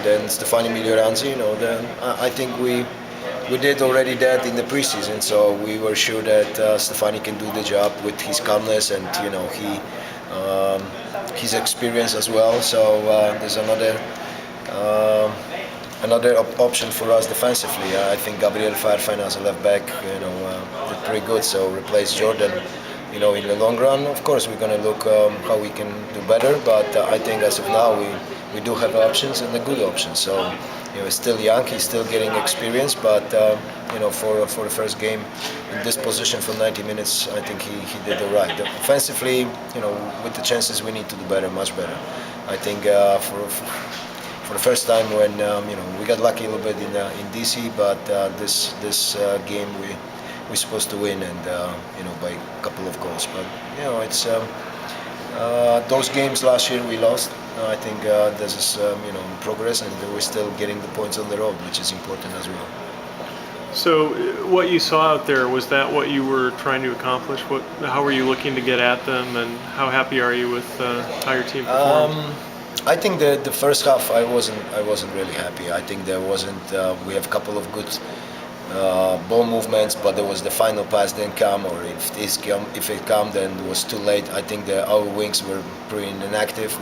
and then Stefani Miglioranzi, then I think we did already that in the preseason, so we were sure that Stefani can do the job with his calmness and his experience as well. So there's uh, another option for us defensively. I think Gabriel Farfan as a left back, did pretty good. So replace Jordan. In the long run, of course, we're going to look how we can do better. But I think as of now, we do have options and the good options. So he's still young, he's still getting experience. But for the first game in this position for 90 minutes, I think he did all right. Offensively, with the chances, we need to do better, much better. I think for the first time when we got lucky a little bit in DC, but this game we're supposed to win, and by a couple of goals. But it's those games last year we lost. I think this is progress, and we're still getting the points on the road, which is important as well. So, what you saw out there, was that what you were trying to accomplish? How were you looking to get at them, and how happy are you with how your team performed? I think the first half I wasn't really happy. I think there wasn't. We have a couple of good ball movements, but there was the final pass didn't come, or if it come, then it was too late. I think our wings were pretty inactive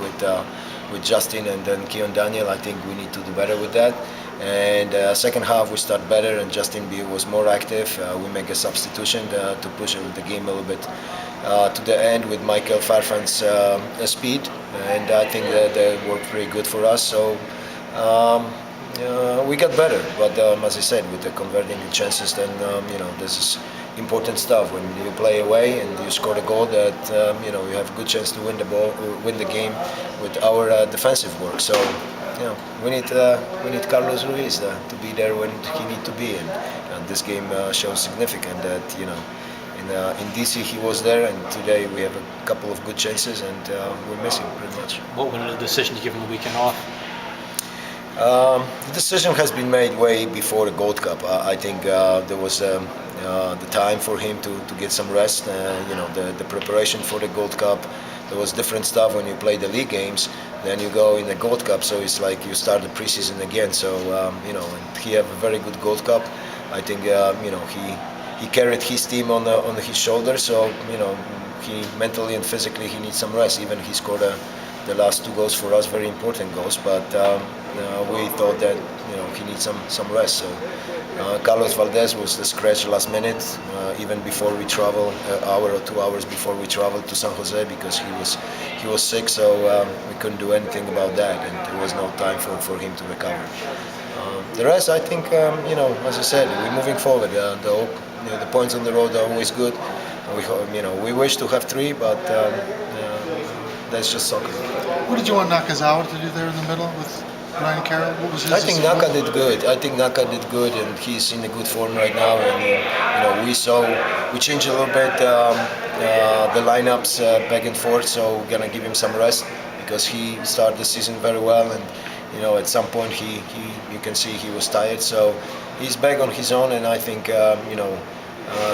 with Justin and then Keon Daniel. I think we need to do better with that. And second half we start better, and Justin B was more active. We make a substitution to push the game a little bit to the end with Michael Farfan's speed, and I think that worked pretty good for us. So we got better, but as I said, with the converting the chances, then this is important stuff. When you play away and you score a goal, that you have a good chance to win the game with our defensive work. So we need Carlos Ruiz to be there when he needs to be, and this game shows significant that in DC he was there, and today we have a couple of good chances, and we're missing pretty much. What went into the decision to give him the weekend off? The decision has been made way before the Gold Cup. I think there was the time for him to get some rest. The preparation for the Gold Cup. There was different stuff when you play the league games. Then you go in the Gold Cup, so it's like you start the preseason again. So and he have a very good Gold Cup. I think he carried his team on his shoulders. So he mentally and physically he needs some rest. Even he scored the last 2 goals for us, very important goals. But we thought that he needs some rest. So Carlos Valdez was the scratch last minute, even before we travel, an hour or 2 hours before we traveled to San Jose, because he was sick. So we couldn't do anything about that, and there was no time for him to recover. The rest, I think, as I said, we're moving forward. The points on the road are always good. We wish to have 3, but that's just soccer. What did you want Nakazawa to do there in the middle with Ryan Carroll? What was his? I think Naka did good. And he's in a good form right now. And we changed a little bit the lineups back and forth. So we're gonna give him some rest, because he started the season very well, and at some point you can see he was tired. So he's back on his own, and I think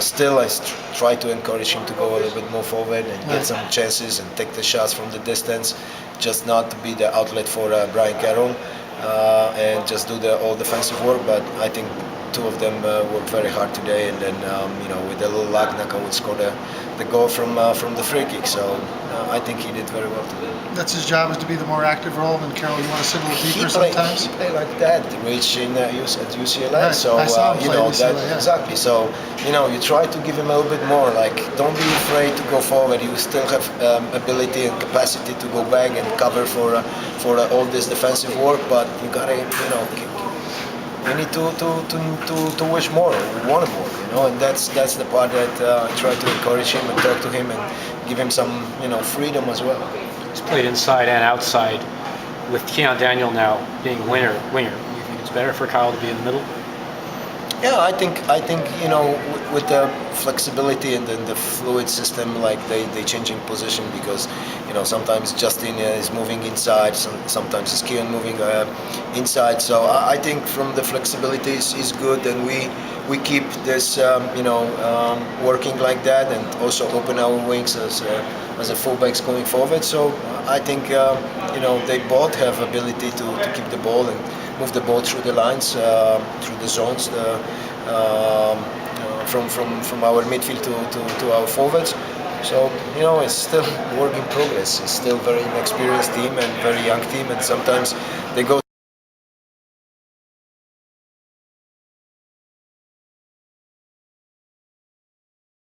still I try to encourage him to go a little bit more forward and get some chances and take the shots from the distance, just not to be the outlet for Brian Carroll and just do all defensive work. But I think 2 of them worked very hard today, and then with a little luck, Naka would score the goal from the free kick. So I think he did very well today. That's his job, is to be the more active role, and Carroll, you want to sit a little deeper sometimes? He played like that, Rich, at UCLA. Right. So I saw him play at UCLA, yeah. Exactly. So you try to give him a little bit more. Like, don't be afraid to go forward. You still have ability and capacity to go back and cover for all this defensive work, but you gotta we need to wish more, want more, and that's the part that I try to encourage him and talk to him and give him some freedom as well. He's played inside and outside. With Keon Daniel now being a winger, you think it's better for Kyle to be in the middle? Yeah, I think with the flexibility and then the fluid system, like they changing position, because sometimes Justin is moving inside, sometimes it's Keon moving inside. So I think from the flexibility is good, and we keep this working like that, and also open our wings as a fullbacks going forward. So I think they both have ability to keep the ball and move the ball through the lines, through the zones, from our midfield to our forwards. So it's still work in progress. It's still very inexperienced team and very young team, and sometimes they go